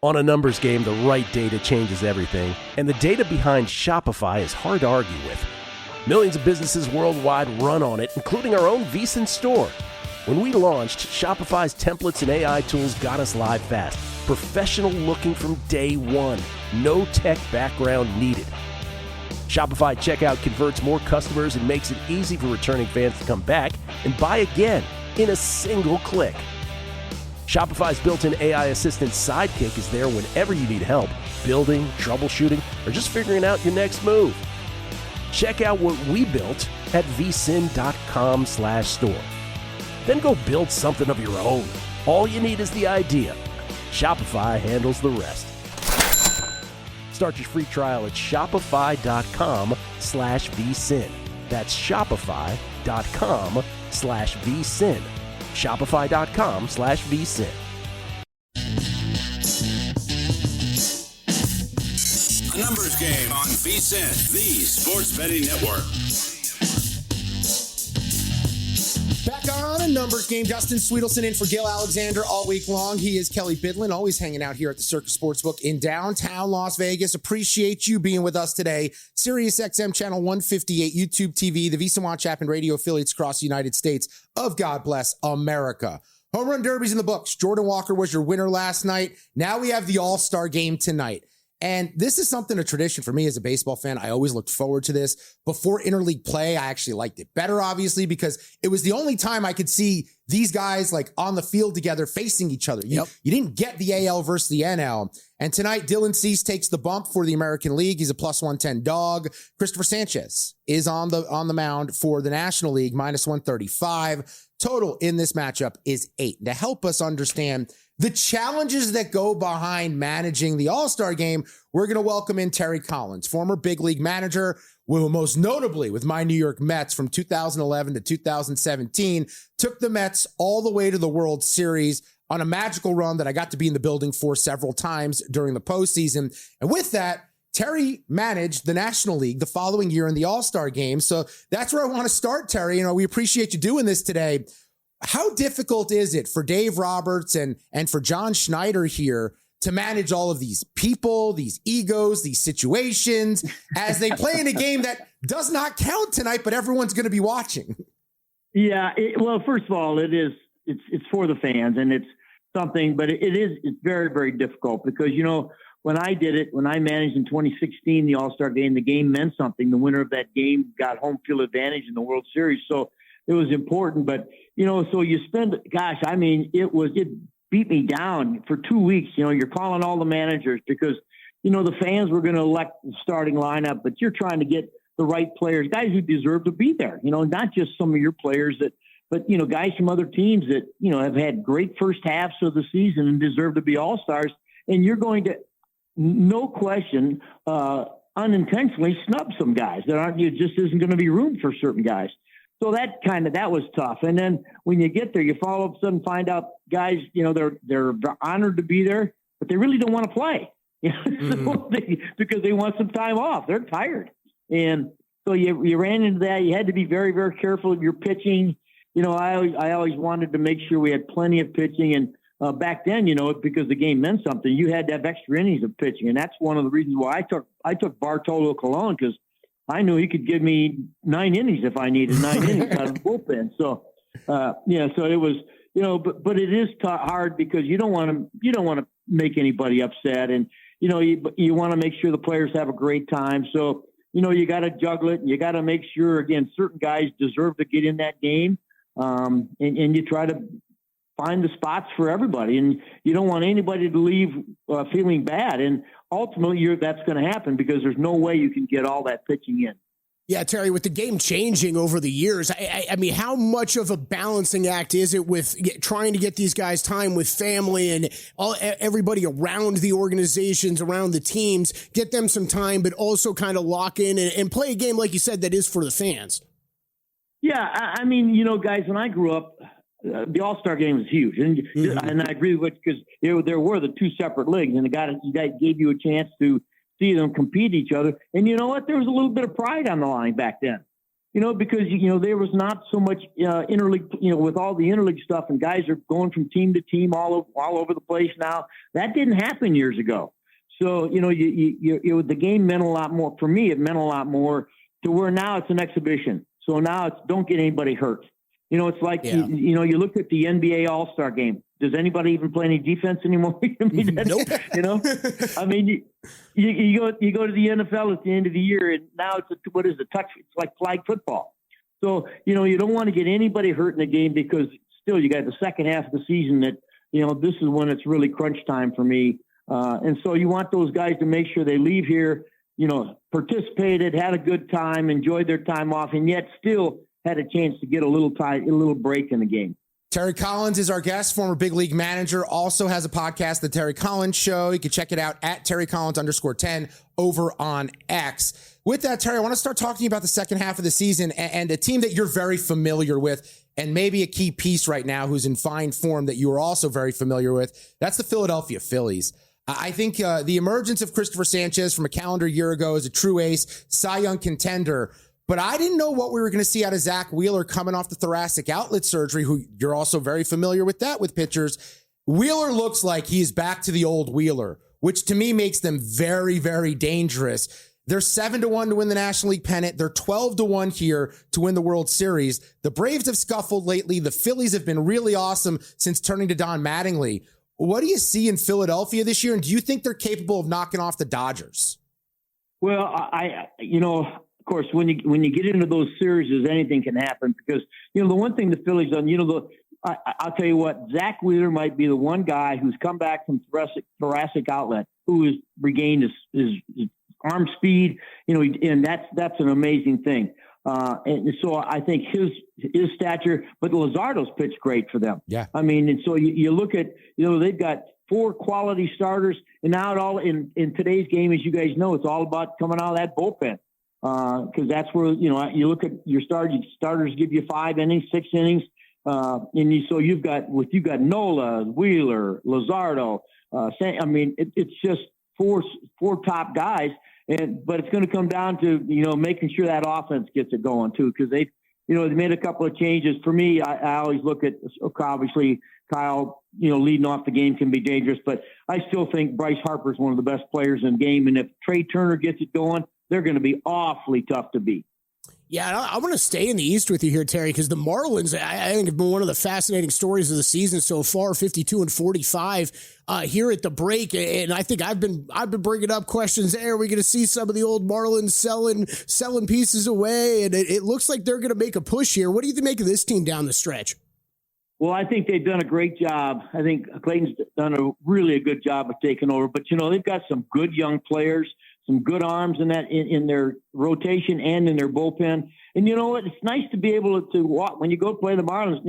On a numbers game, the right data changes everything, and the data behind Shopify is hard to argue with. Millions of businesses worldwide run on it, including our own VSiN store. When we launched, Shopify's templates and AI tools got us live fast. Professional looking from day one. No tech background needed. Shopify checkout converts more customers and makes it easy for returning fans to come back and buy again in a single click. Shopify's built-in AI assistant Sidekick is there whenever you need help, building, troubleshooting, or just figuring out your next move. Check out what we built at vsin.com/store. Then go build something of your own. All you need is the idea. Shopify handles the rest. Start your free trial at shopify.com/vsin. That's shopify.com/vsin. Shopify.com/vsin. A numbers game on VSiN, the sports betting network. Back on a numbers game, Justin Sweetelson in for Gil Alexander all week long. He is Kelly Bidlin, always hanging out here at the Circus Sportsbook in downtown Las Vegas. Appreciate you being with us today. Sirius XM Channel 158, YouTube TV, the VSiN Watch app, and radio affiliates across the United States of God Bless America. Home Run Derby's in the books. Jordan Walker was your winner last night. Now we have the All-Star Game tonight. And this is something, a tradition for me as a baseball fan. I always looked forward to this. Before interleague play, I actually liked it better, obviously, because it was the only time I could see these guys like on the field together facing each other. You didn't get the AL versus the NL. And tonight, Dylan Cease takes the bump for the American League. He's a +110 dog. Christopher Sanchez is on the mound for the National League, -135. Total in this matchup is 8. To help us understand the challenges that go behind managing the All-Star Game, we're going to welcome in Terry Collins, former big league manager, most notably with my New York Mets from 2011 to 2017, took the Mets all the way to the World Series on a magical run that I got to be in the building for several times during the postseason. And with that, Terry managed the National League the following year in the All-Star Game. So that's where I want to start, Terry. We appreciate you doing this today. How difficult is it for Dave Roberts and for John Schneider here to manage all of these people, these egos, these situations as they play in a game that does not count tonight, but everyone's going to be watching? Yeah. Well, first of all, it's for the fans and it's something, but it's very, very difficult because, when I managed in 2016, the All-Star Game, the game meant something. The winner of that game got home field advantage in the World Series. So it was important, but so you spend, it beat me down for 2 weeks. You're calling all the managers because, the fans were going to elect the starting lineup, but you're trying to get the right players, guys who deserve to be there, not just some of your players but guys from other teams that, have had great first halves of the season and deserve to be all-stars. And you're going to, no question, unintentionally snub some guys that just isn't going to be room for certain guys. So that was tough. And then when you get there, you follow up a sudden find out guys, they're honored to be there, but they really don't want to play because they want some time off. They're tired. And so you ran into that. You had to be very, very careful of your pitching. I always wanted to make sure we had plenty of pitching. And back then, because the game meant something, you had to have extra innings of pitching. And that's one of the reasons why I took Bartolo Colon, because I knew he could give me 9 innings if I needed 9 innings out of the bullpen. So, so it was, but it is hard because you don't want to make anybody upset. And, you want to make sure the players have a great time. So, you got to juggle it and you got to make sure, again, certain guys deserve to get in that game. And you try to find the spots for everybody, and you don't want anybody to leave feeling bad. And ultimately, that's going to happen because there's no way you can get all that pitching in. Yeah, Terry, with the game changing over the years, I mean, how much of a balancing act is it with trying to get these guys time with family and everybody around the organizations, around the teams, get them some time, but also kind of lock in and play a game, like you said, that is for the fans? Yeah, I mean, guys, when I grew up, the All-Star Game was huge, and I agree with because there were the 2 separate leagues, and that gave you a chance to see them compete each other. And you know what? There was a little bit of pride on the line back then. because, there was not so much interleague, with all the interleague stuff, and guys are going from team to team all over the place now. That didn't happen years ago. So, the game meant a lot more. For me, it meant a lot more to where now it's an exhibition. So now it's don't get anybody hurt. It's like, you look at the NBA All-Star game. Does anybody even play any defense anymore? Nope. I mean, you go to the NFL at the end of the year, and now it's touch? It's like flag football. So, you don't want to get anybody hurt in the game, because still you got the second half of the season that, this is when it's really crunch time for me. And so you want those guys to make sure they leave here, participated, had a good time, enjoyed their time off, and yet still had a chance to get a little break in the game. Terry Collins is our guest, former big league manager, also has a podcast, The Terry Collins Show. You can check it out at TerryCollins_10 over on X. With that, Terry, I want to start talking to you about the second half of the season and a team that you're very familiar with, and maybe a key piece right now who's in fine form that you are also very familiar with. That's the Philadelphia Phillies. I think the emergence of Christopher Sanchez from a calendar year ago as a true ace, Cy Young contender. But I didn't know what we were going to see out of Zach Wheeler coming off the thoracic outlet surgery, who you're also very familiar with that with pitchers. Wheeler looks like he's back to the old Wheeler, which to me makes them very, very dangerous. They're 7-1 to win the National League pennant. They're 12-1 here to win the World Series. The Braves have scuffled lately. The Phillies have been really awesome since turning to Don Mattingly. What do you see in Philadelphia this year? And do you think they're capable of knocking off the Dodgers? Well, of course, when you get into those series, anything can happen, because, the one thing the Phillies done, I'll tell you what, Zach Wheeler might be the one guy who's come back from thoracic outlet, who has regained his arm speed, and that's an amazing thing. And so I think his stature, but Luzardo's pitched great for them. Yeah. I mean, and so you look at, they've got 4 quality starters, and now it all in today's game, as you guys know, it's all about coming out of that bullpen. Because that's where, you look at your starters give you 5 innings, 6 innings. So you've got Nola, Wheeler, Luzardo. It's just four top guys. But it's going to come down to, making sure that offense gets it going too. Because they made a couple of changes. For me, I always look at, obviously, Kyle, leading off the game can be dangerous, but I still think Bryce Harper is one of the best players in the game. And if Trey Turner gets it going, they're going to be awfully tough to beat. Yeah, I want to stay in the East with you here, Terry, because the Marlins, I think, have been one of the fascinating stories of the season so far. 52-45 here at the break, and I think I've been bringing up questions there. Are we going to see some of the old Marlins selling pieces away? And it looks like they're going to make a push here. What do you make of this team down the stretch? Well, I think they've done a great job. I think Clayton's done a good job of taking over. But they've got some good young players, some good arms in their rotation and in their bullpen. And you know what? It's nice to be able to walk when you go play the Marlins.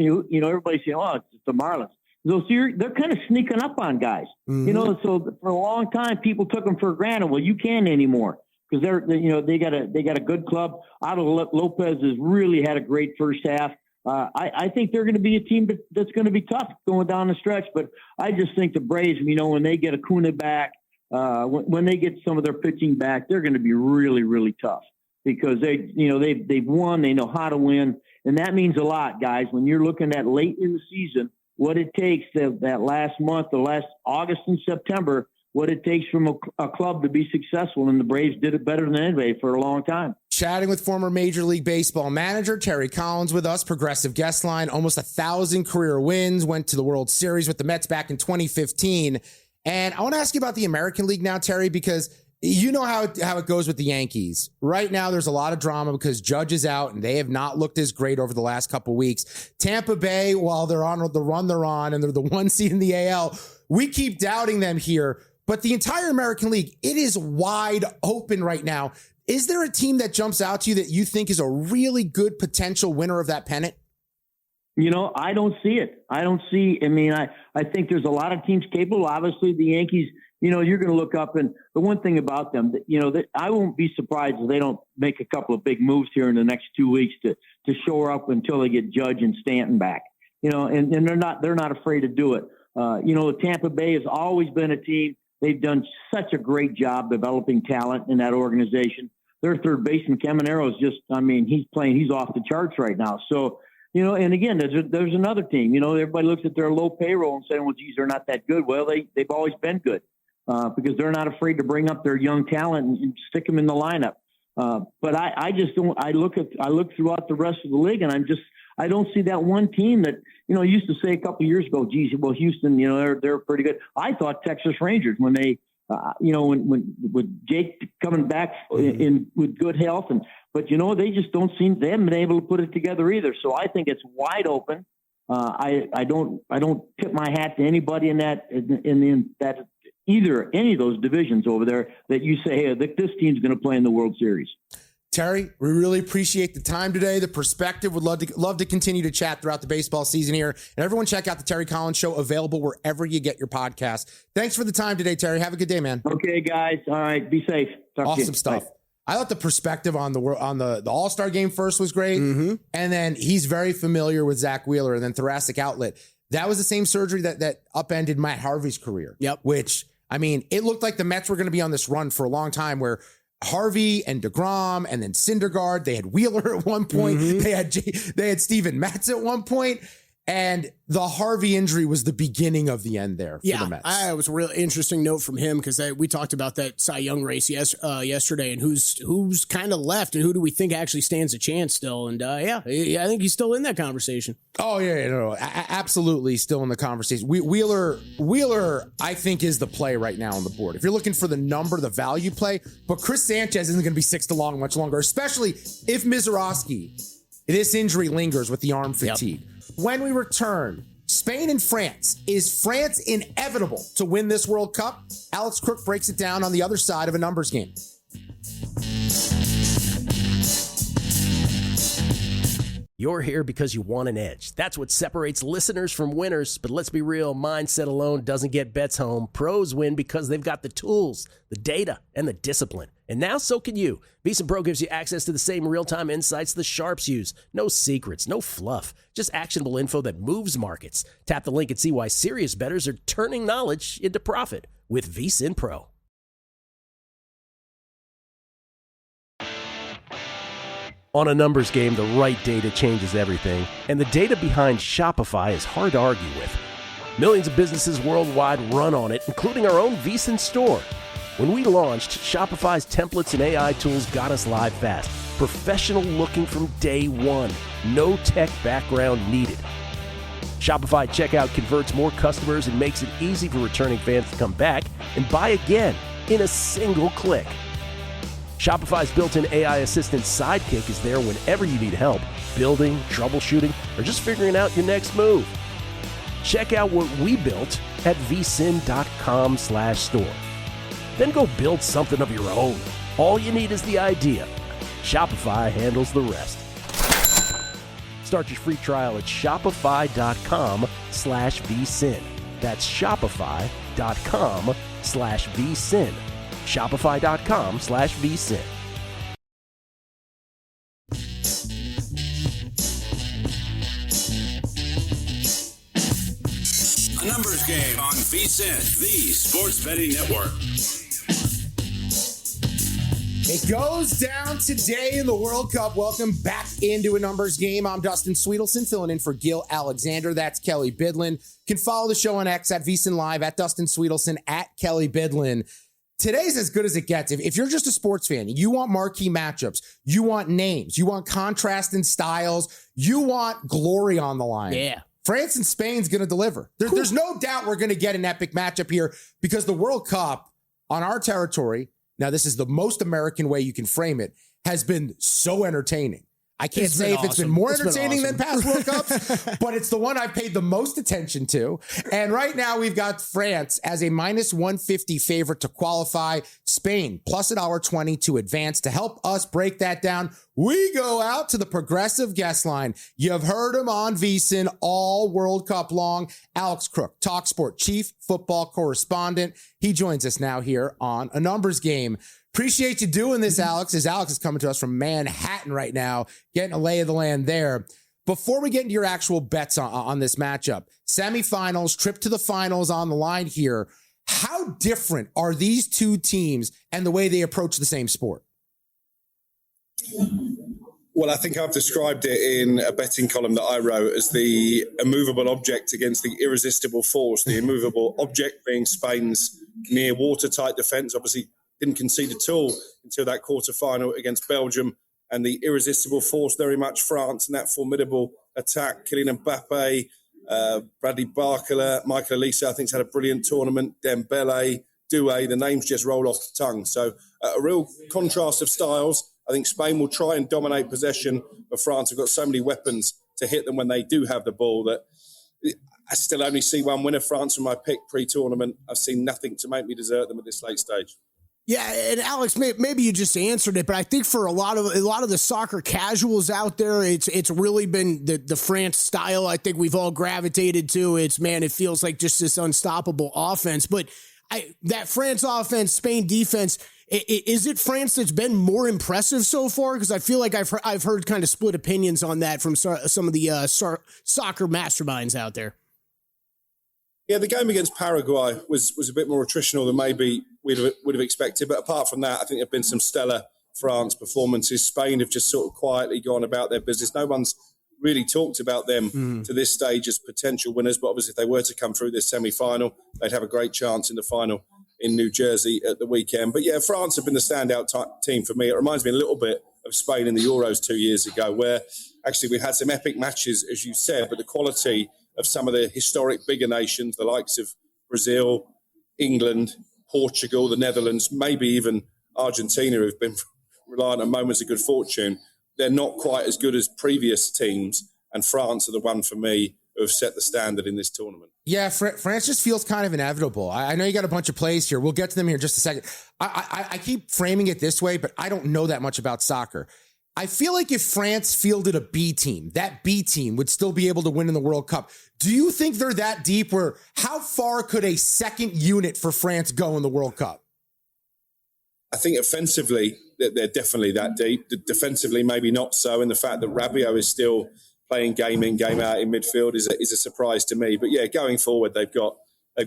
Everybody's saying, "Oh, it's the Marlins." So they're kind of sneaking up on guys. Mm-hmm. So for a long time, people took them for granted. Well, you can't anymore, because they got a good club. Otto Lopez has really had a great first half. I think they're going to be a team that's going to be tough going down the stretch. But I just think the Braves, when they get Acuna back, when they get some of their pitching back, they're going to be really, really tough, because they've won, they know how to win, and that means a lot, guys. When you're looking at late in the season, what it takes that last month, the last August and September, what it takes from a club to be successful, and the Braves did it better than anybody for a long time. Chatting with former Major League Baseball manager Terry Collins with us, Progressive Guest Line, almost 1,000 career wins, went to the World Series with the Mets back in 2015. And I want to ask you about the American League now, Terry, because you know how it goes with the Yankees. Right now, there's a lot of drama because Judge is out, and they have not looked as great over the last couple of weeks. Tampa Bay, while they're on the run they're on, and they're the 1 seed in the AL, we keep doubting them here. But the entire American League, it is wide open right now. Is there a team that jumps out to you that you think is a really good potential winner of that pennant? I don't see it. I think there's a lot of teams capable. Obviously, the Yankees, you're going to look up, and the one thing about them, that I won't be surprised if they don't make a couple of big moves here in the next 2 weeks to shore up until they get Judge and Stanton back. And they're not afraid to do it. Tampa Bay has always been a team. They've done such a great job developing talent in that organization. their third baseman Caminero is just, I mean, he's off the charts right now. So, and again, there's another team. Everybody looks at their low payroll and saying, well, geez, they're not that good. Well, they've always been good because they're not afraid to bring up their young talent and stick them in the lineup. But I just don't. I look throughout the rest of the league, and I don't see that one team that used to say a couple of years ago, geez, well, Houston, they're pretty good. I thought Texas Rangers when they, when with Jake coming back in with good health, but they just they haven't been able to put it together either. So I think it's wide open. I don't tip my hat to anybody in that either any of those divisions over there that you say, hey, this team's going to play in the World Series. Terry, we really appreciate the time today, the perspective. Would love to continue to chat throughout the baseball season here. And everyone check out the Terry Collins Show, available wherever you get your podcast. Thanks for the time today, Terry. Have a good day, man. Okay, guys. All right. Be safe. Talk awesome to you. stuff. Bye. I thought the perspective on the All-Star game first was great. Mm-hmm. And then he's very familiar with Zach Wheeler and then thoracic outlet. That was the same surgery that upended Matt Harvey's career. Yep. Which, I mean, it looked like the Mets were going to be on this run for a long time where Harvey and DeGrom and then Syndergaard, they had Wheeler at one point. Mm-hmm. They had Steven Matz at one point. And the Harvey injury was the beginning of the end there for the Mets. It was a really interesting note from him because we talked about that Cy Young race yesterday and who's kind of left and who do we think actually stands a chance still. And I think he's still in that conversation. Oh, yeah, no, absolutely still in the conversation. Wheeler, I think, is the play right now on the board. If you're looking for the value play, but Chris Sanchez isn't going to be sixth along much longer, especially if Mizorowski, this injury lingers with the arm fatigue. Yep. When we return, Spain and France. Is France inevitable to win this World Cup? Alex Crook breaks it down on the other side of a numbers game. You're here because you want an edge. That's what separates listeners from winners. But let's be real, mindset alone doesn't get bets home. Pros win because they've got the tools, the data, and the discipline. And now so can you. VSiN Pro gives you access to the same real-time insights the sharps use. No secrets, no fluff, just actionable info that moves markets. Tap the link and see why serious bettors are turning knowledge into profit with VSiN Pro. On a numbers game, the right data changes everything, and the data behind Shopify is hard to argue with. Millions of businesses worldwide run on it, including our own VSiN store. When we launched, Shopify's templates and AI tools got us live fast. Professional looking from day one. No tech background needed. Shopify checkout converts more customers and makes it easy for returning fans to come back and buy again in a single click. Shopify's built-in AI assistant Sidekick is there whenever you need help, building, troubleshooting, or just figuring out your next move. Check out what we built at vsin.com/store. Then go build something of your own. All you need is the idea. Shopify handles the rest. Start your free trial at shopify.com/vsin. That's shopify.com/vsin. Shopify.com/vsin. A numbers game on VSiN, the Sports Betting Network. It goes down today in the World Cup. Welcome back into a numbers game. I'm Dustin Sweetelson, filling in for Gil Alexander. That's Kelly Bidlin. You can follow the show on X at VSiN Live, at Dustin Sweetelson, at Kelly Bidlin. Today's as good as it gets. If you're just a sports fan, you want marquee matchups, you want names, you want contrast in styles, you want glory on the line. Yeah. France and Spain's going to deliver. There's no doubt we're going to get an epic matchup here because the World Cup on our territory, now this is the most American way you can frame it, has been so entertaining. I can't say if it's been more entertaining than past World Cups, but it's the one I've paid the most attention to. And right now we've got France as a minus 150 favorite to qualify, Spain plus $1.20 to advance. To help us break that down, we go out to the Progressive guest line. You've heard him on VSiN all World Cup long. Alex Crook, TalkSport chief football correspondent. He joins us now here on A Numbers Game. Appreciate you doing this, Alex, as Alex is coming to us from Manhattan right now, getting a lay of the land there. Before we get into your actual bets on this matchup, semifinals, trip to the finals on the line here, how different are these two teams and the way they approach the same sport? Well, I think I've described it in a betting column that I wrote as the immovable object against the irresistible force. The immovable object being Spain's near watertight defence. Obviously, didn't concede at all until that quarter-final against Belgium. And the irresistible force, very much France, and that formidable attack. Kylian Mbappe, Bradley Barcola, Michael Olise, I think, has had a brilliant tournament. Dembele, Doué, the names just roll off the tongue. So a real contrast of styles. I think Spain will try and dominate possession, but France have got so many weapons to hit them when they do have the ball that I still only see one winner. France from my pick pre-tournament. I've seen nothing to make me desert them at this late stage. Yeah, and Alex, maybe you just answered it, but I think for a lot of the soccer casuals out there, it's really been the France style. I think we've all gravitated to. It feels like just this unstoppable offense. But that France offense, Spain defense. Is it France that's been more impressive so far? Because I feel like I've heard kind of split opinions on that from some of the soccer masterminds out there. Yeah, the game against Paraguay was a bit more attritional than maybe would have expected. But apart from that, I think there have been some stellar France performances. Spain have just sort of quietly gone about their business. No one's really talked about them to this stage as potential winners. But obviously, if they were to come through this semi-final, they'd have a great chance in the final in New Jersey at the weekend. But yeah, France have been the standout team for me. It reminds me a little bit of Spain in the Euros 2 years ago, where actually we had some epic matches, as you said, but the quality of some of the historic bigger nations, the likes of Brazil, England, Portugal, the Netherlands, maybe even Argentina, who've been reliant on moments of good fortune, they're not quite as good as previous teams. And France are the one for me who have set the standard in this tournament. Yeah, France just feels kind of inevitable. I know you got a bunch of plays here. We'll get to them here in just a second. I keep framing it this way, but I don't know that much about soccer. I feel like if France fielded a B team, that B team would still be able to win in the World Cup. Do you think they're that deep where how far could a second unit for France go in the World Cup? I think offensively, they're definitely that deep. Defensively, maybe not so. And the fact that Rabiot is still playing game in, game out in midfield is a surprise to me. But yeah, going forward, they've got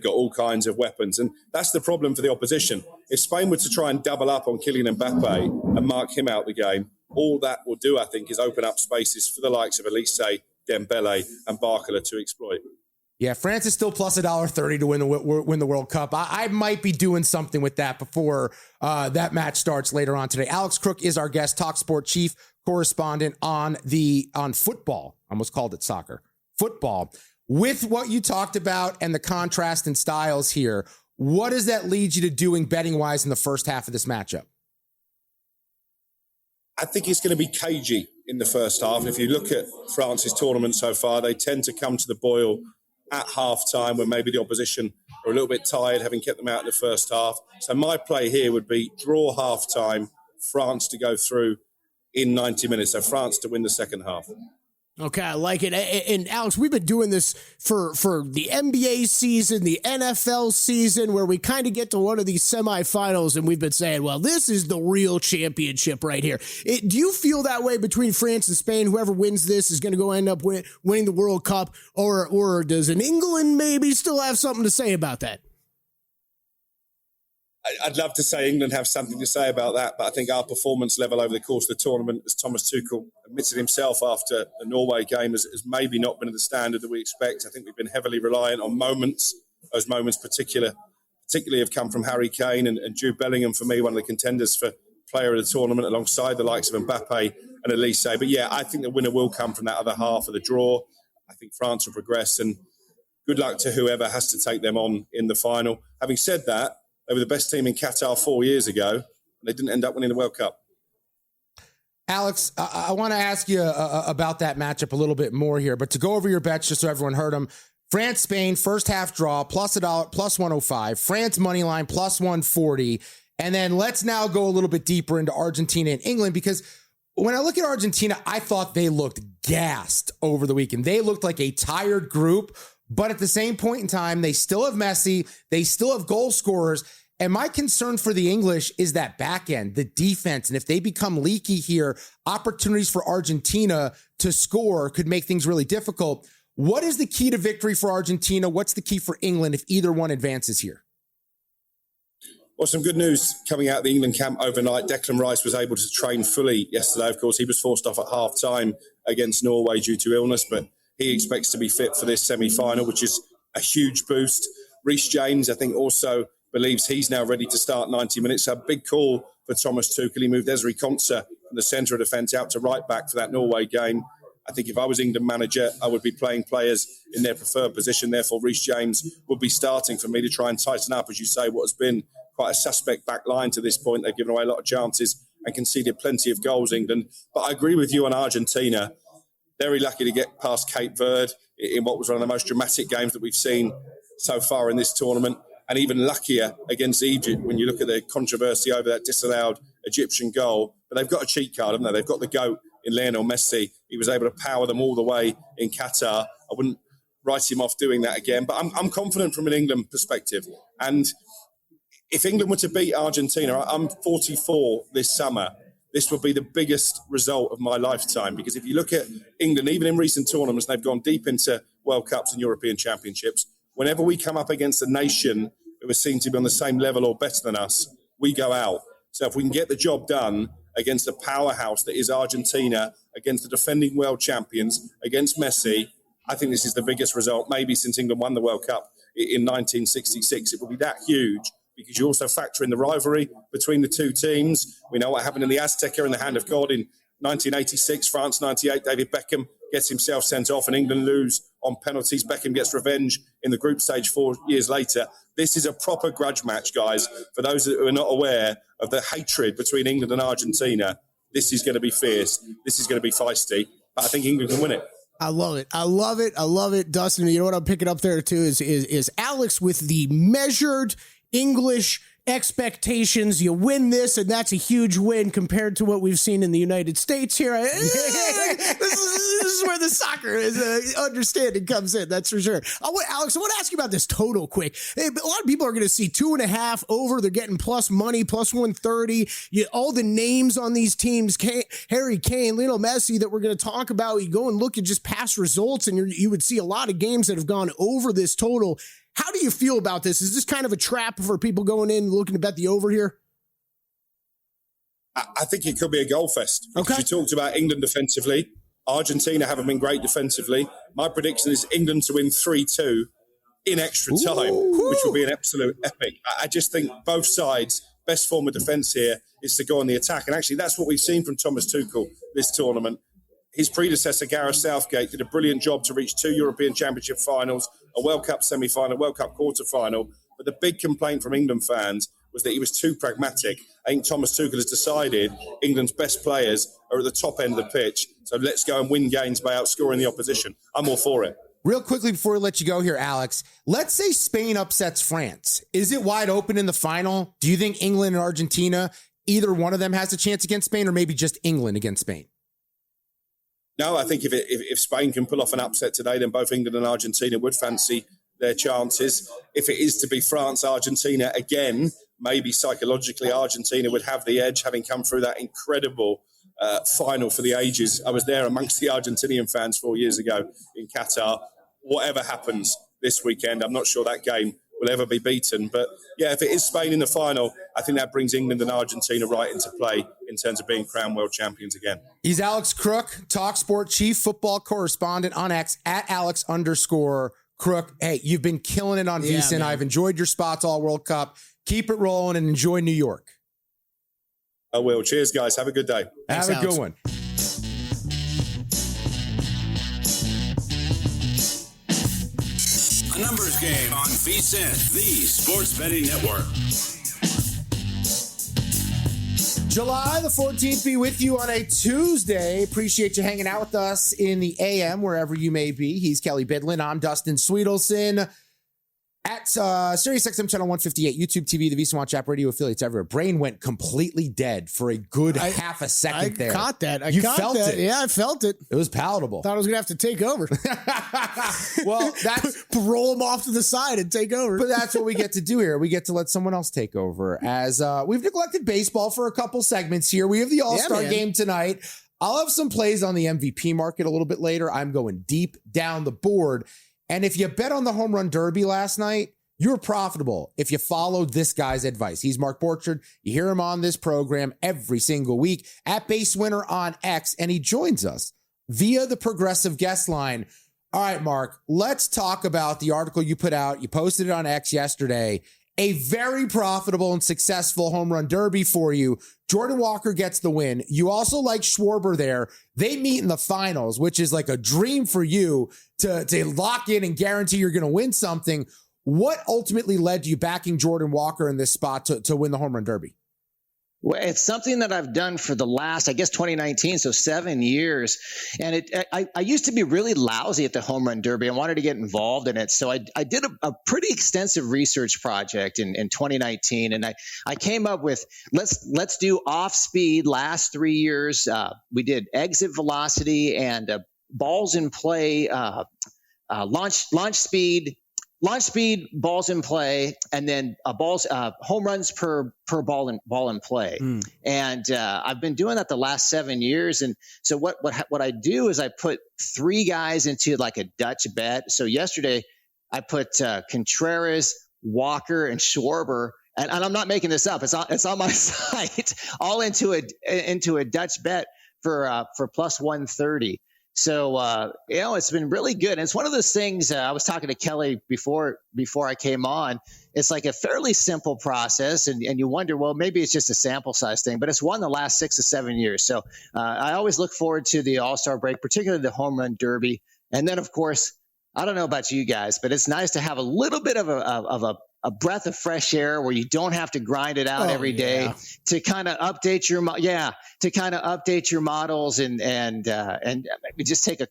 all kinds of weapons. And that's the problem for the opposition. If Spain were to try and double up on Kylian Mbappe and mark him out the game, all that will do, I think, is open up spaces for the likes of Olise, Dembele and Barcola to exploit. Yeah, France is still plus $1.30 to win the World Cup. I might be doing something with that before that match starts later on today. Alex Crook is our guest, TalkSport chief correspondent on football. I almost called it soccer. Football. With what you talked about and the contrast in styles here, what does that lead you to doing betting-wise in the first half of this matchup? I think it's going to be cagey in the first half. And if you look at France's tournament so far, they tend to come to the boil at half-time when maybe the opposition are a little bit tired, having kept them out in the first half. So my play here would be draw half-time, France to go through in 90 minutes. So France to win the second half. Okay, I like it. And Alex, we've been doing this for the NBA season, the NFL season, where we kind of get to one of these semifinals and we've been saying, well, this is the real championship right here. Do you feel that way between France and Spain? Whoever wins this is going to go end up winning the World Cup, or does an England maybe still have something to say about that? I'd love to say England have something to say about that, but I think our performance level over the course of the tournament, as Thomas Tuchel admitted himself after the Norway game, has maybe not been at the standard that we expect. I think we've been heavily reliant on moments. Those moments particularly have come from Harry Kane and Jude Bellingham, for me, one of the contenders for player of the tournament, alongside the likes of Mbappe and Olise. But yeah, I think the winner will come from that other half of the draw. I think France will progress, and good luck to whoever has to take them on in the final. Having said that, they were the best team in Qatar 4 years ago, and they didn't end up winning the World Cup. Alex, I want to ask you about that matchup a little bit more here, but to go over your bets just so everyone heard them. France, Spain, first half draw, plus $1, plus 105. France money line, plus 140. And then let's now go a little bit deeper into Argentina and England, because when I look at Argentina, I thought they looked gassed over the weekend. They looked like a tired group, but at the same point in time, they still have Messi. They still have goal scorers. And my concern for the English is that back end, the defense. And if they become leaky here, opportunities for Argentina to score could make things really difficult. What is the key to victory for Argentina? What's the key for England if either one advances here? Well, some good news coming out of the England camp overnight. Declan Rice was able to train fully yesterday. Of course, he was forced off at half-time against Norway due to illness, but he expects to be fit for this semi-final, which is a huge boost. Reece James, I think, also believes he's now ready to start 90 minutes. So a big call for Thomas Tuchel. He moved Ezri Konsa from the centre of defence out to right back for that Norway game. I think if I was England manager, I would be playing players in their preferred position. Therefore, Reece James would be starting for me to try and tighten up, as you say, what has been quite a suspect back line to this point. They've given away a lot of chances and conceded plenty of goals, England. But I agree with you on Argentina. Very lucky to get past Cape Verde in what was one of the most dramatic games that we've seen so far in this tournament. And even luckier against Egypt when you look at the controversy over that disallowed Egyptian goal. But they've got a cheat card, haven't they? They've got the GOAT in Lionel Messi. He was able to power them all the way in Qatar. I wouldn't write him off doing that again. But I'm confident from an England perspective. And if England were to beat Argentina, I'm 44 this summer. This would be the biggest result of my lifetime, because if you look at England, even in recent tournaments, they've gone deep into World Cups and European Championships. Whenever we come up against a nation who is seen to be on the same level or better than us, we go out. So if we can get the job done against the powerhouse that is Argentina, against the defending world champions, against Messi, I think this is the biggest result, maybe since England won the World Cup in 1966. It will be that huge, because you also factor in the rivalry between the two teams. We know what happened in the Azteca in the hand of God in 1986, France 98. David Beckham gets himself sent off and England lose on penalties. Beckham gets revenge in the group stage 4 years later. This is a proper grudge match, guys. For those who are not aware of the hatred between England and Argentina, this is going to be fierce. This is going to be feisty. But I think England can win it. I love it. I love it. I love it. Dustin, you know what I'm picking up there too is Alex with the measured English expectations. You win this, and that's a huge win compared to what we've seen in the United States here. This is where the soccer is understanding comes in. That's for sure. Alex, I want to ask you about this total quick. A lot of people are going to see 2.5 over. They're getting plus money, plus 130. All the names on these teams, Harry Kane, Lionel Messi, that we're going to talk about. You go and look at just past results, and you would see a lot of games that have gone over this total. How do you feel about this? Is this kind of a trap for people going in looking to bet the over here? I think it could be a goal fest. Okay. You talked about England defensively. Argentina haven't been great defensively. My prediction is England to win 3-2 in extra time, which will be an absolute epic. I just think both sides, best form of defence here is to go on the attack. And actually, that's what we've seen from Thomas Tuchel this tournament. His predecessor, Gareth Southgate, did a brilliant job to reach 2 European Championship finals, a World Cup semi-final, World Cup quarter-final. But the big complaint from England fans was that he was too pragmatic. I think Thomas Tuchel has decided England's best players are at the top end of the pitch, so let's go and win games by outscoring the opposition. I'm all for it. Real quickly before we let you go here, Alex, let's say Spain upsets France. Is it wide open in the final? Do you think England and Argentina, either one of them has a chance against Spain, or maybe just England against Spain? No, I think if Spain can pull off an upset today, then both England and Argentina would fancy their chances. If it is to be France-Argentina again, maybe psychologically Argentina would have the edge, having come through that incredible final for the ages. I was there amongst the Argentinian fans 4 years ago in Qatar. Whatever happens this weekend, I'm not sure that game will ever be beaten. But yeah, if it is Spain in the final, I think that brings England and Argentina right into play in terms of being crowned world champions again. He's Alex Crook, TalkSport chief football correspondent on X at Alex_Crook. Hey, you've been killing it on VSiN. I've enjoyed your spots all World Cup. Keep it rolling and enjoy New York. I will. Cheers, guys. Have a good day. Thanks, Have a Alex. Good one. A numbers game on VSiN, the Sports Betting Network. July the 14th be with you on a Tuesday. Appreciate you hanging out with us in the AM, wherever you may be. He's Kelly Bidlin. I'm Dustin Sweetelson. At SiriusXM channel 158, YouTube TV, the VSiN Watch app, radio affiliates everywhere. Brain went completely dead for a good half a second there. I caught that. You felt that. it. Yeah, I felt it. It was palatable. Thought I was going to have to take over. Well, that's... roll them off to the side and take over. But that's what we get to do here. We get to let someone else take over. As we've neglected baseball for a couple segments here. We have the All-Star game tonight. I'll have some plays on the MVP market a little bit later. I'm going deep down the board. And if you bet on the home run derby last night, You're profitable if you follow this guy's advice. He's Mark Borchard. You hear him on this program every single week at Base Winner on X, and he joins us via the Progressive Guest Line. All right, Mark, let's talk about the article you put out. You posted it on X yesterday. A very profitable and successful home run derby for you. Jordan Walker gets the win. You also like Schwarber there. They meet in the finals, which is like a dream for you to lock in and guarantee you're going to win something. What ultimately led to you backing Jordan Walker in this spot to win the home run derby? Well, it's something that I've done for the last, I guess, 2019, so 7 years. And I used to be really lousy at the home run derby. I wanted to get involved in it. So I did a pretty extensive research project in 2019. And I came up with, let's do off speed last 3 years. We did exit velocity and balls in play, launch speed, balls in play, and then home runs per ball in play. And I've been doing that the last 7 years. And so what I do is I put 3 guys into like a Dutch bet. So yesterday I put Contreras, Walker, and Schwarber. And I'm not making this up. It's on my site, all into a Dutch bet for plus 130. So, it's been really good. And it's one of those things, I was talking to Kelly before I came on. It's like a fairly simple process. And you wonder, well, maybe it's just a sample size thing, but it's won the last 6 to 7 years. So I always look forward to the All-Star break, particularly the home run derby. And then, of course, I don't know about you guys, but it's nice to have a little bit of a breath of fresh air where you don't have to grind it out every day to kind of update your models and just take a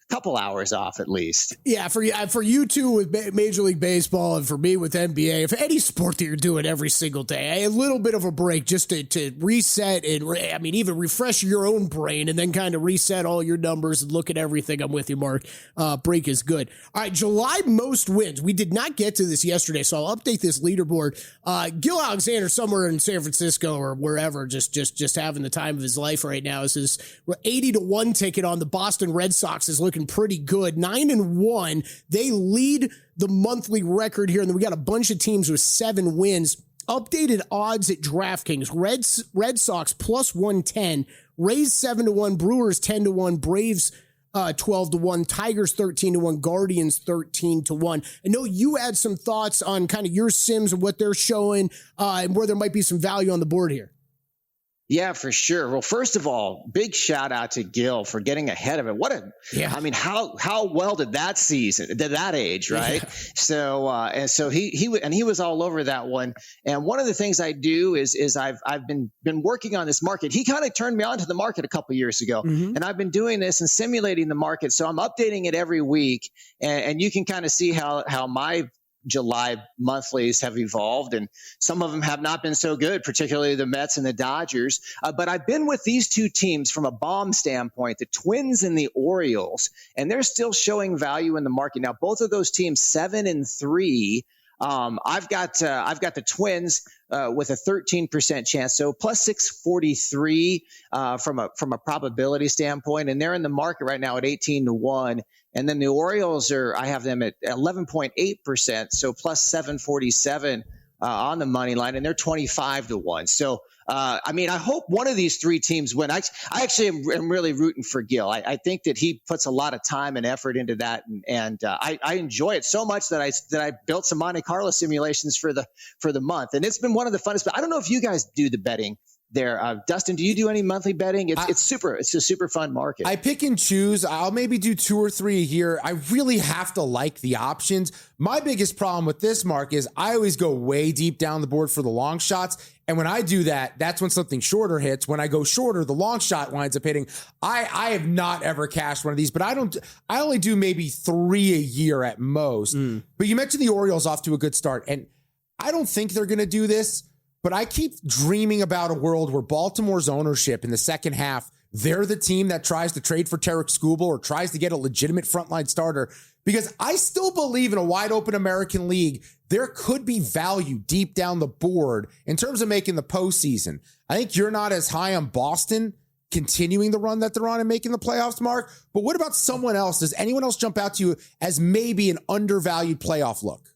couple hours off at least. Yeah, for you two with Major League Baseball and for me with NBA, if any sport that you're doing every single day, a little bit of a break just to reset and even refresh your own brain and then kind of reset all your numbers and look at everything. I'm with you, Mark. Break is good. All right, July most wins. We did not get to this yesterday, so I'll update this leaderboard. Gil Alexander somewhere in San Francisco or wherever, just having the time of his life right now. Is his 80-1 ticket on the Boston Red Sox is looking pretty good. 9-1. They lead the monthly record here, and then we got a bunch of teams with 7 wins. Updated odds at DraftKings: Red Sox plus 110, Rays 7-1, Brewers 10-1, Braves 12-1, Tigers 13-1, Guardians 13-1. I know you had some thoughts on kind of your Sims and what they're showing and where there might be some value on the board here. Yeah, for sure. Well, first of all, big shout out to Gil for getting ahead of it. How well did that season, at that age, right? Yeah. So he was all over that one. And one of the things I do is I've been working on this market. He kind of turned me on to the market a couple years ago, and I've been doing this and simulating the market. So I'm updating it every week, and you can kind of see how my July monthlies have evolved, and some of them have not been so good, particularly the Mets and the Dodgers. But I've been with these two teams from a bomb standpoint, the Twins and the Orioles, and they're still showing value in the market. Now, both of those teams 7-3. I've got the Twins with a 13% chance, so plus 643 from a probability standpoint, and they're in the market right now at 18-1. And then the Orioles I have them at 11.8%, so plus 747 on the money line, and they're 25-1. So, I hope one of these 3 teams win. I actually am really rooting for Gil. I think that he puts a lot of time and effort into that, and I enjoy it so much that I built some Monte Carlo simulations for the month, and it's been one of the funnest. But I don't know if you guys do the betting there. Dustin, do you do any monthly betting? It's a super fun market. I pick and choose. I'll maybe do 2 or 3 a year. I really have to like the options. My biggest problem with this, Mark, is I always go way deep down the board for the long shots. And when I do that, that's when something shorter hits. When I go shorter, the long shot winds up hitting. I have not ever cashed one of these, but I only do maybe 3 a year at most. But you mentioned the Orioles off to a good start, and I don't think they're going to do this. But I keep dreaming about a world where Baltimore's ownership in the second half, they're the team that tries to trade for Tarek Skubal or tries to get a legitimate frontline starter. Because I still believe in a wide open American League, there could be value deep down the board in terms of making the postseason. I think you're not as high on Boston continuing the run that they're on and making the playoffs, Mark. But what about someone else? Does anyone else jump out to you as maybe an undervalued playoff look?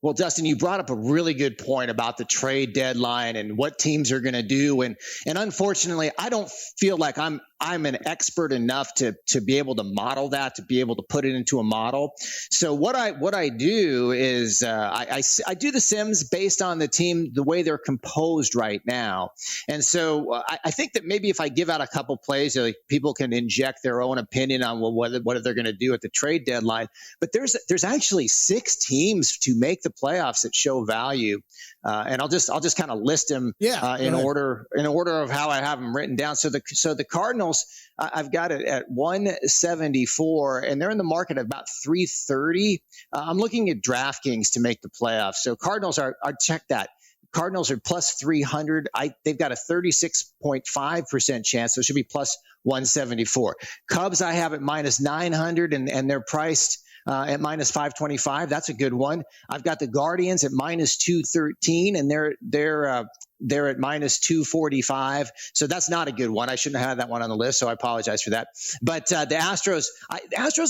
Well, Dustin, you brought up a really good point about the trade deadline and what teams are going to do. And unfortunately, I don't feel like I'm an expert enough to be able to model that, to be able to put it into a model. So what I do is I do the sims based on the team, the way they're composed right now. And so I think that maybe if I give out a couple plays, like people can inject their own opinion on what they're going to do at the trade deadline. But there's actually 6 teams to make the playoffs that show value, and I'll just kind of list them in order of how I have them written down. So the Cardinals, I've got it at 174, and they're in the market at about 330. I'm looking at DraftKings to make the playoffs. So Cardinals are check that. Cardinals are plus 300. They've got a 36.5% chance, so it should be plus 174. Cubs, I have at minus 900, and they're priced at minus 525. That's a good one. I've got the Guardians at minus 213, and they're at minus 245. So that's not a good one. I shouldn't have had that one on the list, so I apologize for that. But the Astros, I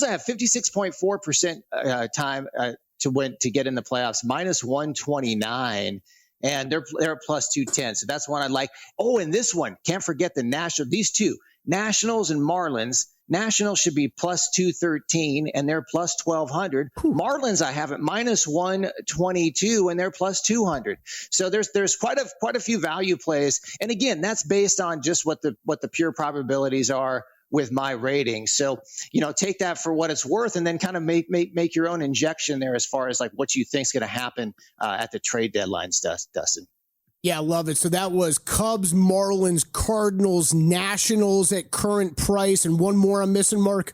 have 56.4% time to get in the playoffs, minus 129. And they're plus 210. So that's one I like. Oh, and this one, can't forget the National. These two, Nationals and Marlins. Nationals should be plus 213, and they're plus 1,200. Marlins, I have it minus 122, and they're plus 200. So there's quite a few value plays. And again, that's based on just what the pure probabilities are with my rating. So, take that for what it's worth, and then kind of make your own injection there as far as like what you think is going to happen at the trade deadline, Dustin. Yeah, I love it. So that was Cubs, Marlins, Cardinals, Nationals at current price, and one more I'm missing, Mark.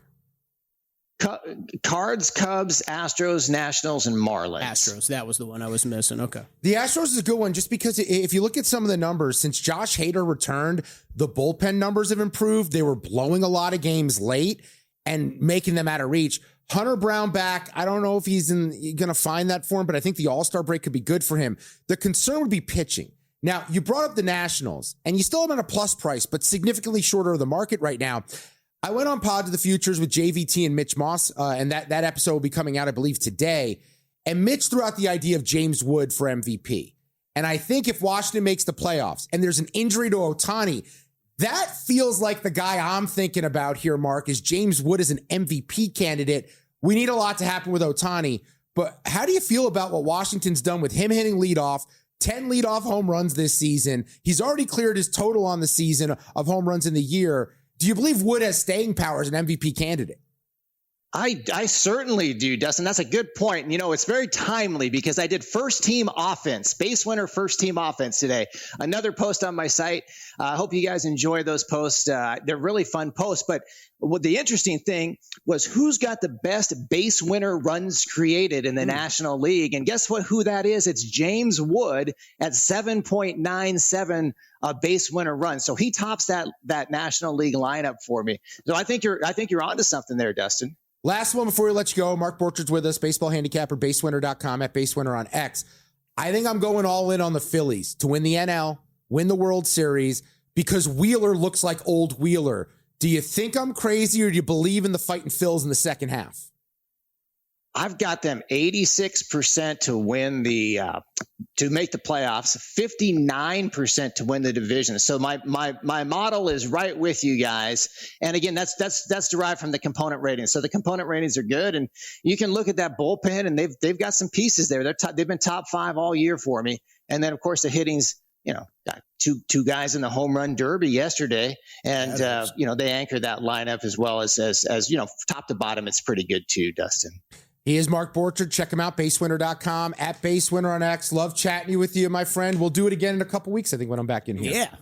Cards, Cubs, Astros, Nationals, and Marlins. Astros, that was the one I was missing. Okay. The Astros is a good one just because if you look at some of the numbers, since Josh Hader returned, the bullpen numbers have improved. They were blowing a lot of games late and making them out of reach. Hunter Brown back. I don't know if he's going to find that form, but I think the All-Star break could be good for him. The concern would be pitching. Now, you brought up the Nationals, and you still have them at a plus price, but significantly shorter of the market right now. I went on Pod to the Futures with JVT and Mitch Moss, and that episode will be coming out, I believe, today. And Mitch threw out the idea of James Wood for MVP. And I think if Washington makes the playoffs and there's an injury to Ohtani, that feels like the guy I'm thinking about here, Mark, is James Wood as an MVP candidate. We need a lot to happen with Ohtani. But how do you feel about what Washington's done with him hitting leadoff, 10 leadoff home runs this season? He's already cleared his total on the season of home runs in the year. Do you believe Wood has staying power as an MVP candidate? I certainly do, Dustin. That's a good point. It's very timely because I did first team offense, base winner first team offense today. Another post on my site. I hope you guys enjoy those posts. They're really fun posts. But what the interesting thing was who's got the best base winner runs created in the National League. And guess who that is? It's James Wood at 7.97 base winner run. So he tops that National League lineup for me. So I think you're onto something there, Dustin. Last one before we let you go. Mark Borchard's with us, baseball handicapper, basewinner.com, at basewinner on X. I think I'm going all in on the Phillies to win the NL, win the World Series, because Wheeler looks like old Wheeler. Do you think I'm crazy, or do you believe in the fighting Phils in the second half? I've got them 86% to win to make the playoffs, 59% to win the division. So my model is right with you guys. And again, that's derived from the component ratings. So the component ratings are good, and you can look at that bullpen, and they've got some pieces there. They've been top 5 all year for me. And then of course the hitting's, got two guys in the home run derby yesterday, and they anchored that lineup as well as top to bottom. It's pretty good too, Dustin. He is Mark Borchard. Check him out, basewinner.com, at basewinner on X. Love chatting with you, my friend. We'll do it again in a couple weeks, I think, when I'm back in here. Yeah.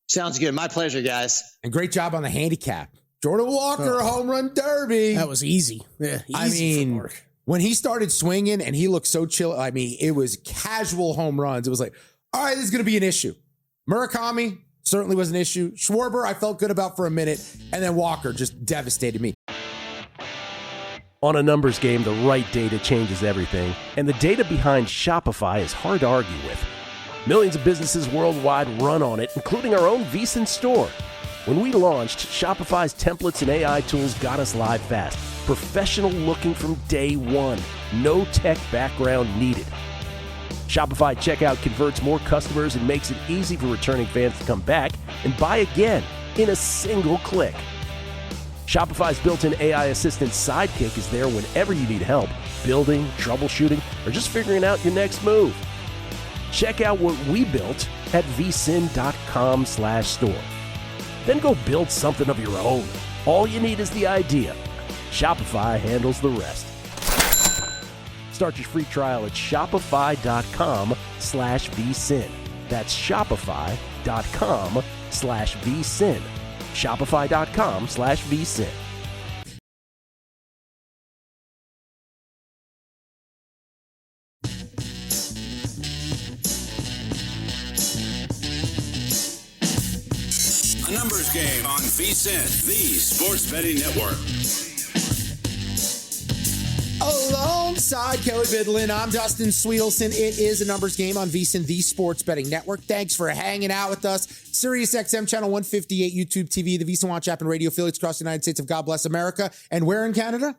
Sounds good. My pleasure, guys. And great job on the handicap. Jordan Walker, home run derby. That was easy. Yeah, easy for Mark. When he started swinging and he looked so chill, it was casual home runs. It was like, all right, this is going to be an issue. Murakami certainly was an issue. Schwarber, I felt good about for a minute. And then Walker just devastated me. On a numbers game, the right data changes everything, and the data behind Shopify is hard to argue with. Millions of businesses worldwide run on it, including our own VEASAN store. When we launched, Shopify's templates and AI tools got us live fast, Professional looking from day one. No tech background needed. Shopify checkout converts more customers and makes it easy for returning fans to come back and buy again in a single click. Shopify's built-in AI assistant Sidekick is there whenever you need help, building, troubleshooting, or just figuring out your next move. Check out what we built at vsin.com/store. Then go build something of your own. All you need is the idea. Shopify handles the rest. Start your free trial at shopify.com/vsin. That's shopify.com/vsin. Shopify.com/vsin. A numbers game on VSiN, the Sports Betting Network. Alongside Kelly Bidlin, I'm Dustin Sweetelson. It is a numbers game on VSiN, the Sports Betting Network. Thanks for hanging out with us. Sirius XM channel 158, YouTube TV, the VSiN Watch app, and radio affiliates across the United States of God Bless America. And where in Canada?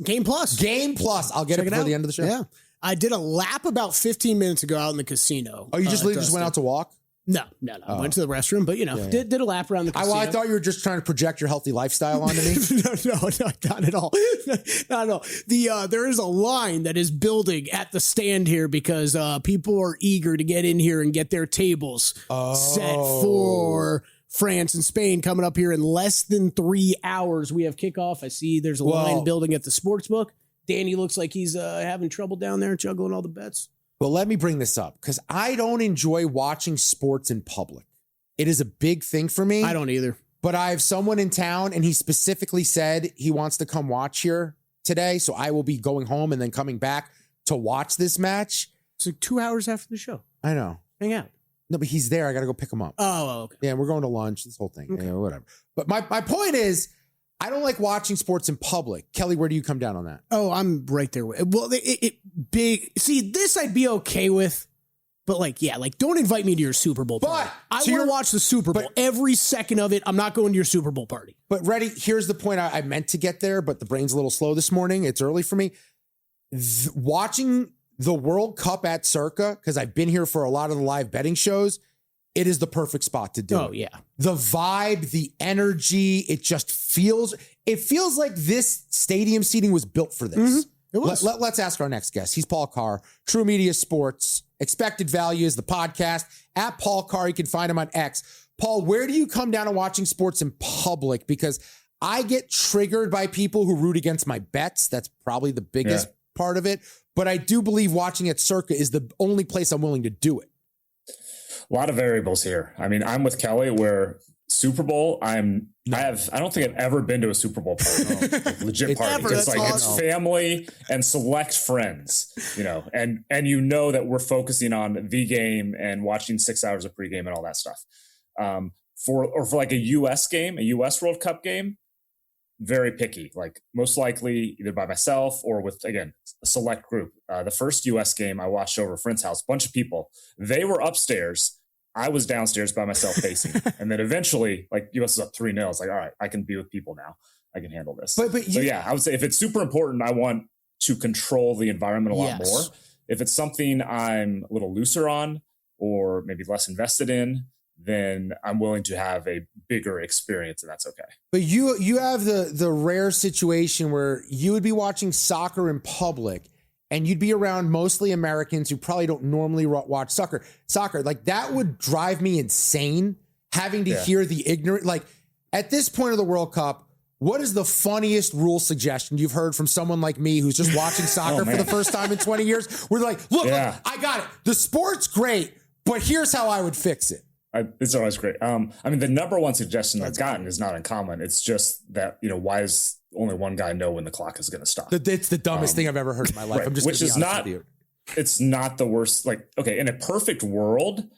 Game Plus. Game Plus. I'll get it before the end of the show. Yeah. I did a lap about 15 minutes ago out in the casino. Oh, you just went out to walk? No. I went to the restroom, but did a lap around the casino. I thought you were just trying to project your healthy lifestyle onto me. No, not at all. Not at all. There is a line that is building at the stand here because people are eager to get in here and get their tables set for France and Spain coming up here in less than 3 hours. We have kickoff. I see there's a line building at the sportsbook. Danny looks like he's having trouble down there juggling all the bets. Well, let me bring this up because I don't enjoy watching sports in public. It is a big thing for me. I don't either. But I have someone in town and he specifically said he wants to come watch here today. So I will be going home and then coming back to watch this match. It's like 2 hours after the show. I know. Hang out. No, but he's there. I got to go pick him up. Oh, okay. Yeah, we're going to lunch, this whole thing. Okay. Yeah, whatever. But my point is, I don't like watching sports in public. Kelly, where do you come down on that? Oh, I'm right there. Well, big. See, this I'd be okay with, but don't invite me to your Super Bowl party. I want to watch the Super Bowl every second of it. I'm not going to your Super Bowl party. But here's the point. I meant to get there, but the brain's a little slow this morning. It's early for me. Watching the World Cup at Circa, because I've been here for a lot of the live betting shows, it is the perfect spot to do it. Oh, yeah. The vibe, the energy, it feels like this stadium seating was built for this. Mm-hmm. It was. Let's ask our next guest. He's Paul Carr, True Media Sports, Expected Value is the podcast. At Paul Carr, you can find him on X. Paul, where do you come down on watching sports in public? Because I get triggered by people who root against my bets. That's probably the biggest part of it. But I do believe watching at Circa is the only place I'm willing to do it. A lot of variables here. I mean, I'm with Kelly where Super Bowl, I don't think I've ever been to a Super Bowl party, legit party. It's family and select friends, and that we're focusing on the game and watching 6 hours of pregame and all that stuff. For like a US game, a US World Cup game, very picky, like most likely either by myself or with, again, a select group. The first US game I watched over a friend's house, bunch of people, they were upstairs. I was downstairs by myself facing. And then eventually, US is up 3-0. It's like, all right, I can be with people now. I can handle this. I would say if it's super important, I want to control the environment a lot more. If it's something I'm a little looser on or maybe less invested in, then I'm willing to have a bigger experience, and that's okay. But you have the rare situation where you would be watching soccer in public and you'd be around mostly Americans who probably don't normally watch soccer. Like, that would drive me insane, having to hear the ignorant. Like, at this point of the World Cup, what is the funniest rule suggestion you've heard from someone like me who's just watching soccer for the first time in 20 years? We're like, look, I got it. The sport's great, but here's how I would fix it. It's always great. The number one suggestion I've gotten is not uncommon. It's just that, why does only one guy know when the clock is going to stop? It's the dumbest thing I've ever heard in my life. Right. I'm just Which is not, it's not the worst. In a perfect world,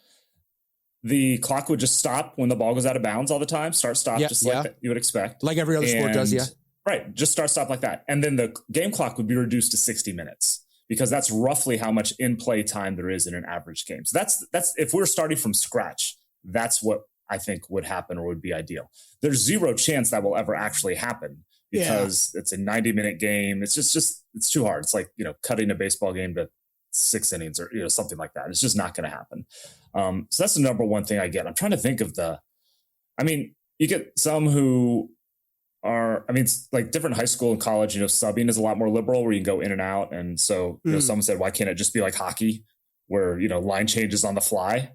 the clock would just stop when the ball goes out of bounds all the time. Start, stop, like you would expect. Like every other sport does, yeah. Right. Just start, stop like that. And then the game clock would be reduced to 60 minutes. Because that's roughly how much in-play time there is in an average game. So that's if we're starting from scratch, that's what I think would happen or would be ideal. There's zero chance that will ever actually happen because it's a 90-minute game. It's just it's too hard. It's like, cutting a baseball game to 6 innings or, something like that. It's just not going to happen. So that's the number one thing I get. I'm trying to think of you get some who are, it's like different high school and college, subbing is a lot more liberal where you can go in and out. And so, someone said, why can't it just be like hockey where, line changes on the fly,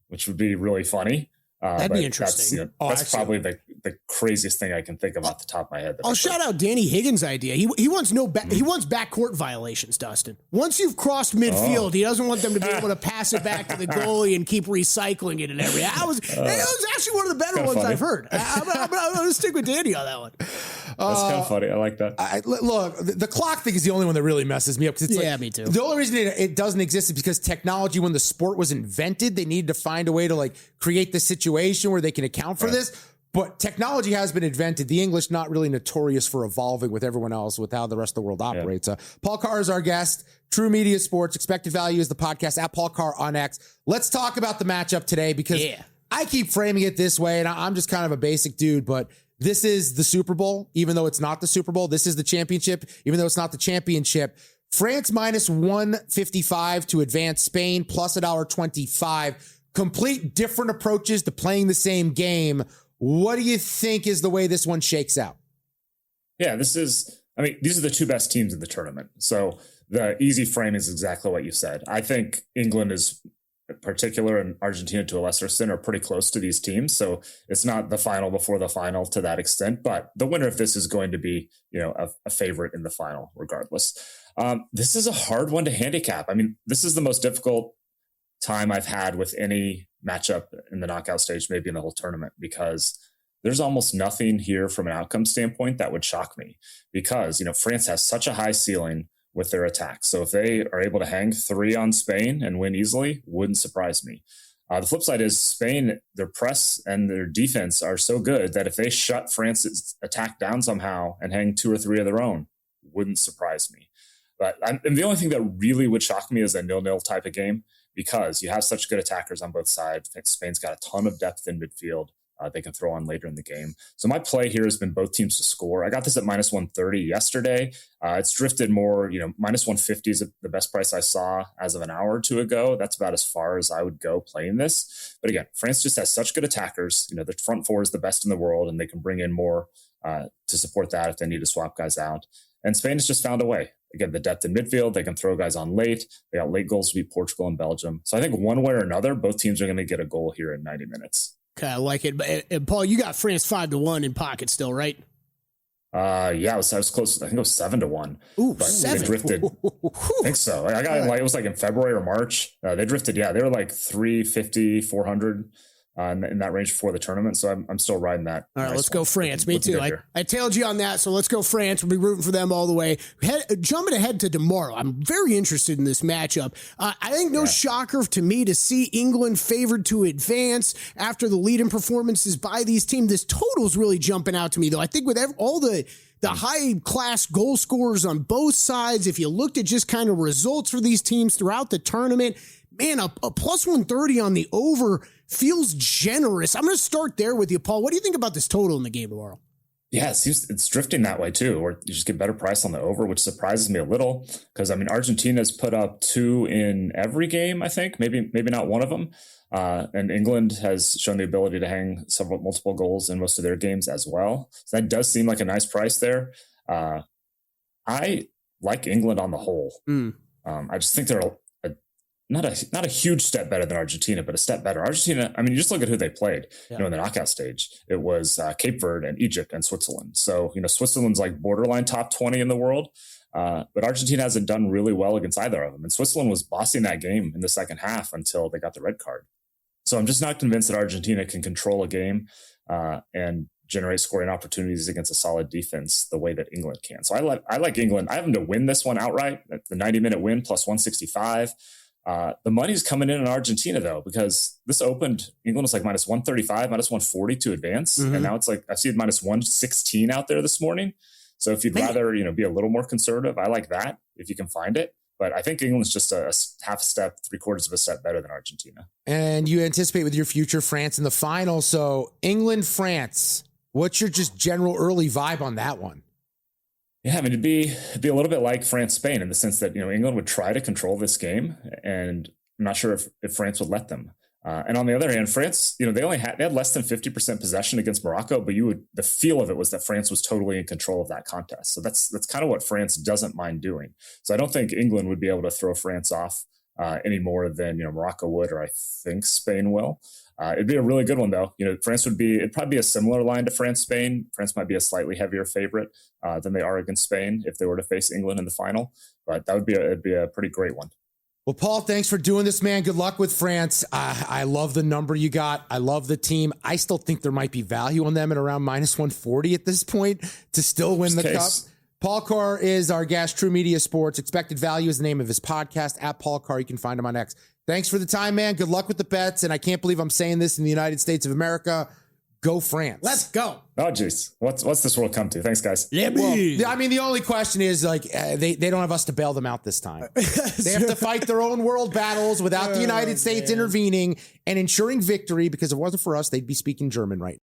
which would be really funny. That'd be interesting. That's probably the craziest thing I can think of off the top of my head. I'll shout out Danny Higgins' idea. He wants he wants backcourt violations, Dustin. Once you've crossed midfield, he doesn't want them to be able to pass it back to the goalie and keep recycling it and everything. It was actually one of the better ones funny. I've heard. I'm going to stick with Danny on that one. That's kind of funny. I like that. Look, the clock thing is the only one that really messes me up. It's me too. The only reason it doesn't exist is because technology, when the sport was invented, they needed to find a way to create the situation where they can account for this. But technology has been invented. The English not really notorious for evolving with everyone else, with how the rest of the world operates. Paul Carr is our guest. True Media Sports. Expected Value is the podcast at Paul Carr on X. Let's talk about the matchup today because I keep framing it this way, and I'm just kind of a basic dude, but this is the Super Bowl, even though it's not the Super Bowl. This is the championship, even though it's not the championship. France minus 155 to advance. Spain plus $1.25. Complete different approaches to playing the same game. What do you think is the way this one shakes out? Yeah, these are the two best teams in the tournament. So the easy frame is exactly what you said. I think England is in particular and Argentina to a lesser extent are pretty close to these teams. So it's not the final before the final to that extent, but the winner of this is going to be, a favorite in the final regardless. This is a hard one to handicap. This is the most difficult time I've had with any matchup in the knockout stage, maybe in the whole tournament, because there's almost nothing here from an outcome standpoint that would shock me because, France has such a high ceiling with their attacks. So if they are able to hang 3 on Spain and win easily, wouldn't surprise me. The flip side is Spain, their press and their defense are so good that if they shut France's attack down somehow and hang 2 or 3 of their own, wouldn't surprise me. But the only thing that really would shock me is a 0-0 type of game, because you have such good attackers on both sides. Spain's got a ton of depth in midfield. They can throw on later in the game. So my play here has been both teams to score. I got this at minus 130 yesterday. It's drifted more, minus 150 is the best price I saw as of an hour or two ago. That's about as far as I would go playing this. But again, France just has such good attackers. The front four is the best in the world, and they can bring in more to support that if they need to swap guys out. And Spain has just found a way. Again, the depth in midfield, they can throw guys on late. They got late goals to beat Portugal and Belgium. So I think one way or another, both teams are going to get a goal here in 90 minutes. Okay, I like it. And Paul, you got France 5-1 in pocket still, right? I was close. I think it was 7-1. Ooh, but 7. They drifted. I think so. I got it was in February or March. They drifted. Yeah, they were 350, 400. In that range before the tournament. So I'm still riding that. All right, let's go France. Me too. I tailed you on that. So let's go France. We'll be rooting for them all the way. Jumping ahead to tomorrow, I'm very interested in this matchup. I think no shocker to me to see England favored to advance after the lead-in performances by these teams. This total's really jumping out to me, though. I think with all the high-class goal scorers on both sides, if you looked at just kind of results for these teams throughout the tournament, man, a plus 130 on the over feels generous. I'm going to start there with you, Paul. What do you think about this total in the game tomorrow? Yeah, it's drifting that way too, where you just get better price on the over, which surprises me a little because Argentina's put up 2 in every game, I think, maybe not one of them. And England has shown the ability to hang multiple goals in most of their games as well. So that does seem like a nice price there. I like England on the whole. I just think they're not a huge step better than Argentina, but a step better. Argentina, you just look at who they played, in the knockout stage. It was Cape Verde and Egypt and Switzerland. So, Switzerland's borderline top 20 in the world. But Argentina hasn't done really well against either of them. And Switzerland was bossing that game in the second half until they got the red card. So I'm just not convinced that Argentina can control a game and generate scoring opportunities against a solid defense the way that England can. So I like England. I have them to win this one outright. The 90-minute win plus 165. The money's coming in Argentina, though, because this opened, England was minus 135, minus 140 to advance. And now it's I see it minus 116 out there this morning. So if you'd rather, be a little more conservative, I like that if you can find it. But I think England's just a half step, 3/4 of a step better than Argentina. And you anticipate with your future France in the final. So England, France, what's your just general early vibe on that one? Yeah, I mean, it'd be a little bit like France-Spain in the sense that, England would try to control this game, and I'm not sure if France would let them. And on the other hand, France, they had less than 50% possession against Morocco, but the feel of it was that France was totally in control of that contest. So that's kind of what France doesn't mind doing. So I don't think England would be able to throw France off any more than Morocco would, or I think Spain will. It'd be a really good one though. It'd probably be a similar line to France-Spain. France might be a slightly heavier favorite than they are against Spain if they were to face England in the final, but it'd be a pretty great one. Well, Paul, thanks for doing this, man. Good luck with France. I love the number you got. I love the team. I still think there might be value on them at around minus 140 at this point to still win the cup. Paul Carr is our guest, True Media Sports. Expected Value is the name of his podcast, at Paul Carr. You can find him on X. Thanks for the time, man. Good luck with the bets. And I can't believe I'm saying this in the United States of America. Go France. Let's go. Oh, geez. What's this world come to? Thanks, guys. Yeah, well, I mean, the only question is, they don't have us to bail them out this time. They have to fight their own world battles without the United States intervening and ensuring victory, because if it wasn't for us, they'd be speaking German right now.